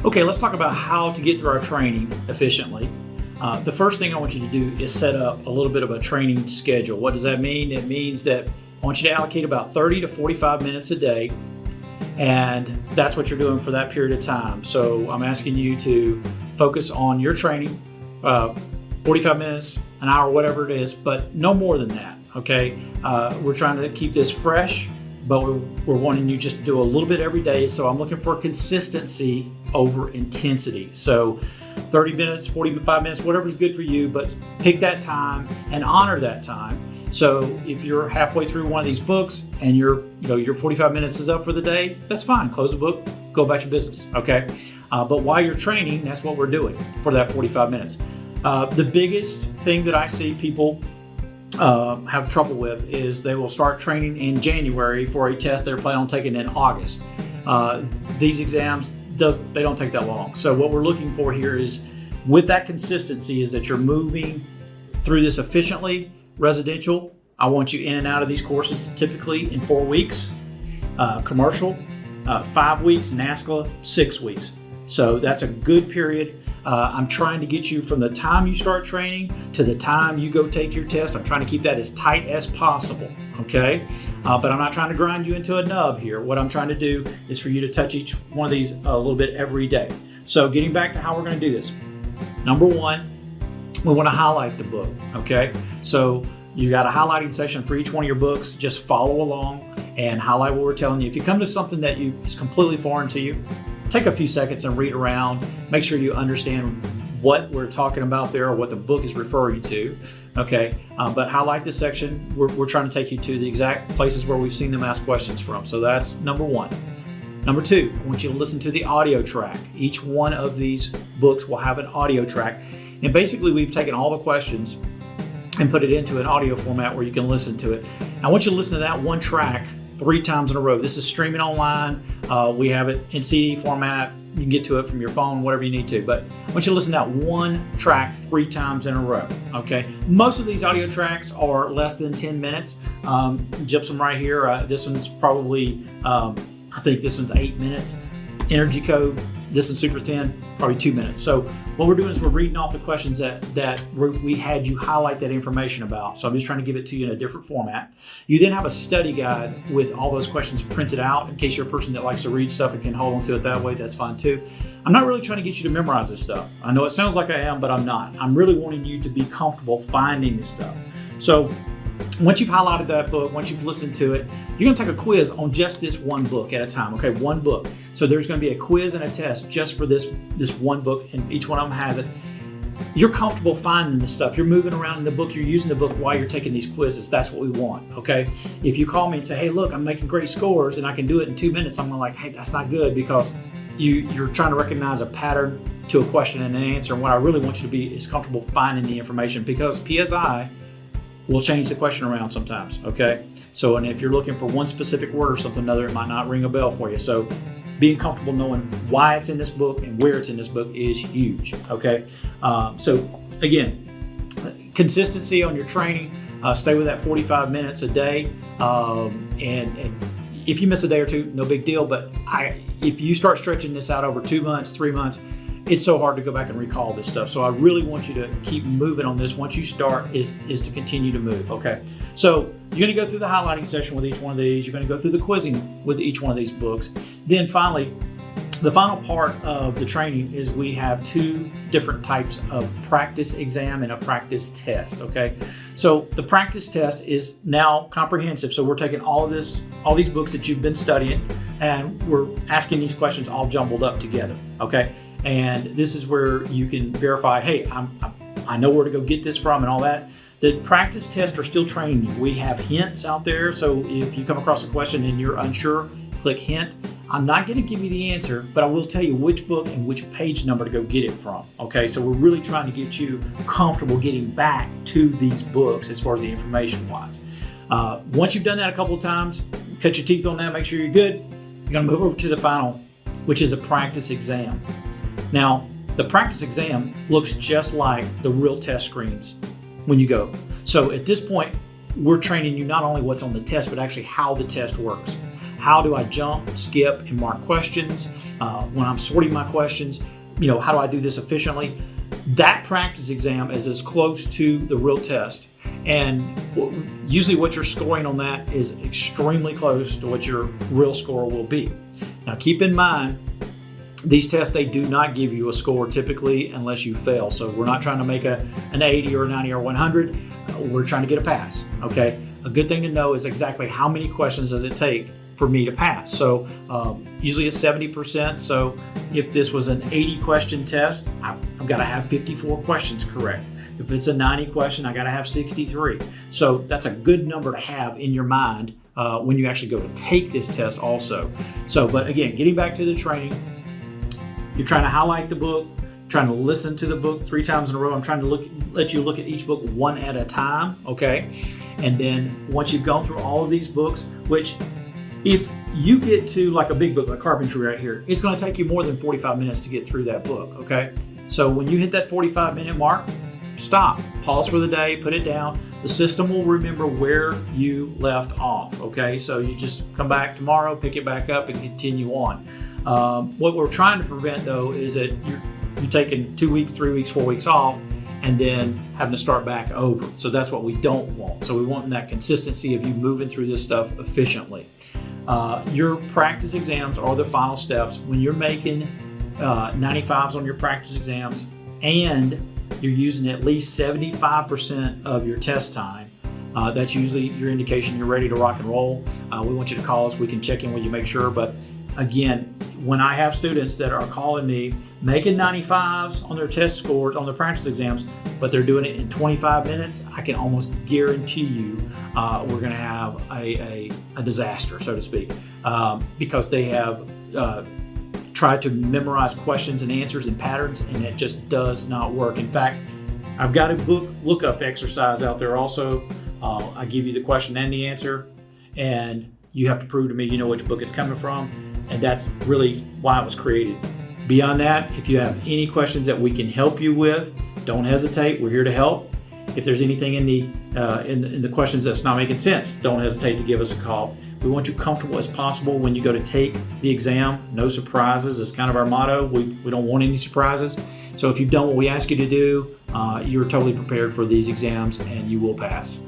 Okay, let's talk about how to get through our training efficiently. The first thing I want you to do is set up a little bit of a training schedule. What does that mean? It means that I want you to allocate about 30 to 45 minutes a day, and that's what you're doing for that period of time. So I'm asking you to focus on your training, 45 minutes, an hour, whatever it is, but no more than that, okay? We're trying to keep this fresh, but we're wanting you just to do a little bit every day. So I'm looking for consistency over intensity. So 30 minutes, 45 minutes, whatever's good for you, but pick that time and honor that time. So if you're halfway through one of these books and your 45 minutes is up for the day, that's fine. Close the book, go about your business, okay? But while you're training, that's what we're doing for that 45 minutes. The biggest thing that I see people have trouble with is they will start training in January for a test they're planning on taking in August. These exams, they don't take that long. So what we're looking for here is, with that consistency, is that you're moving through this efficiently. Residential, I want you in and out of these courses typically in 4 weeks. Commercial, 5 weeks. NASCLA, 6 weeks. So that's a good period. I'm trying to get you from the time you start training to the time you go take your test. I'm trying to keep that as tight as possible, okay? But I'm not trying to grind you into a nub here. What I'm trying to do is for you to touch each one of these a little bit every day. So getting back to how we're going to do this. Number one, we want to highlight the book, okay? So you got a highlighting section for each one of your books. Just follow along and highlight what we're telling you. If you come to something that is completely foreign to you, take a few seconds and read around. Make sure you understand what we're talking about there or what the book is referring to, okay? But highlight this section. We're trying to take you to the exact places where we've seen them ask questions from. So that's number one. Number two, I want you to listen to the audio track. Each one of these books will have an audio track. And basically, we've taken all the questions and put it into an audio format where you can listen to it. I want you to listen to that one track 3 times in a row. This is streaming online. We have it in CD format. You can get to it from your phone, whatever you need to. But I want you to listen to that one track 3 times in a row, okay? Most of these audio tracks are less than 10 minutes. Gypsum right here, this one's probably, I think this one's 8 minutes. Energy Code, this is super thin, probably 2 minutes. So what we're doing is we're reading off the questions that we had you highlight that information about. So I'm just trying to give it to you in a different format. You then have a study guide with all those questions printed out in case you're a person that likes to read stuff and can hold on to it that way. That's fine too. I'm not really trying to get you to memorize this stuff. I know it sounds like I am, but I'm not. I'm really wanting you to be comfortable finding this stuff. So once you've highlighted that book, once you've listened to it, you're going to take a quiz on just this one book at a time, okay? One book. So there's going to be a quiz and a test just for this one book, and each one of them has it. You're comfortable finding this stuff. You're moving around in the book. You're using the book while you're taking these quizzes. That's what we want, okay? If you call me and say, hey, look, I'm making great scores and I can do it in 2 minutes, I'm like, hey, that's not good, because you're trying to recognize a pattern to a question and an answer. And what I really want you to be is comfortable finding the information, because PSI will change the question around sometimes, okay? So, and if you're looking for one specific word or something another, it might not ring a bell for you. So being comfortable knowing why it's in this book and where it's in this book is huge, okay? So again, consistency on your training, stay with that 45 minutes a day. And if you miss a day or two, no big deal, but if you start stretching this out over 2 months, 3 months, it's so hard to go back and recall this stuff. So I really want you to keep moving on this. Once you start, is to continue to move, okay? So you're gonna go through the highlighting session with each one of these. You're gonna go through the quizzing with each one of these books. Then finally, the final part of the training is we have 2 different types of practice exam and a practice test, okay? So the practice test is now comprehensive. So we're taking all these books that you've been studying, and we're asking these questions all jumbled up together, okay? And this is where you can verify, hey, I know where to go get this from and all that. The practice tests are still training you. We have hints out there. So if you come across a question and you're unsure, click hint. I'm not going to give you the answer, but I will tell you which book and which page number to go get it from. Okay, so we're really trying to get you comfortable getting back to these books as far as the information wise. Once you've done that a couple of times, cut your teeth on that, make sure you're good. You're going to move over to the final, which is a practice exam. Now, the practice exam looks just like the real test screens when you go. So at this point, we're training you not only what's on the test, but actually how the test works, how do I jump, skip, and mark questions? When I'm sorting my questions, how do I do this efficiently? That practice exam is as close to the real test. And usually what you're scoring on that is extremely close to what your real score will be. Now keep in mind, these tests, they do not give you a score typically unless you fail. So we're not trying to make an 80 or a 90 or 100. We're trying to get a pass, okay? A good thing to know is exactly how many questions does it take for me to pass. So usually it's 70%. So if this was an 80 question test, I've got to have 54 questions correct. If it's a 90 question, I got to have 63. So that's a good number to have in your mind when you actually go to take this test also. So, but again, getting back to the training, you're trying to highlight the book, trying to listen to the book 3 times in a row. I'm trying to let you look at each book one at a time, okay? And then once you've gone through all of these books, which if you get to like a big book like carpentry right here, it's going to take you more than 45 minutes to get through that book, okay? So when you hit that 45-minute mark, stop, pause for the day, put it down. The system will remember where you left off, okay? So you just come back tomorrow, pick it back up, and continue on. What we're trying to prevent, though, is that you're taking 2 weeks, 3 weeks, 4 weeks off, and then having to start back over. So that's what we don't want. So we want that consistency of you moving through this stuff efficiently. Your practice exams are the final steps. When you're making 95s on your practice exams and you're using at least 75% of your test time, that's usually your indication you're ready to rock and roll. We want you to call us. We can check in with you, make sure. But again, when I have students that are calling me making 95s on their test scores, on their practice exams, but they're doing it in 25 minutes, I can almost guarantee you we're going to have a disaster, so to speak, because they have tried to memorize questions and answers and patterns, and it just does not work. In fact, I've got a book lookup exercise out there also. I give you the question and the answer, and you have to prove to me you know which book it's coming from, and that's really why it was created. Beyond that, if you have any questions that we can help you with, don't hesitate. We're here to help. If there's anything in the questions that's not making sense, don't hesitate to give us a call. We want you comfortable as possible when you go to take the exam. No surprises is kind of our motto. We don't want any surprises. So if you've done what we ask you to do, you're totally prepared for these exams and you will pass.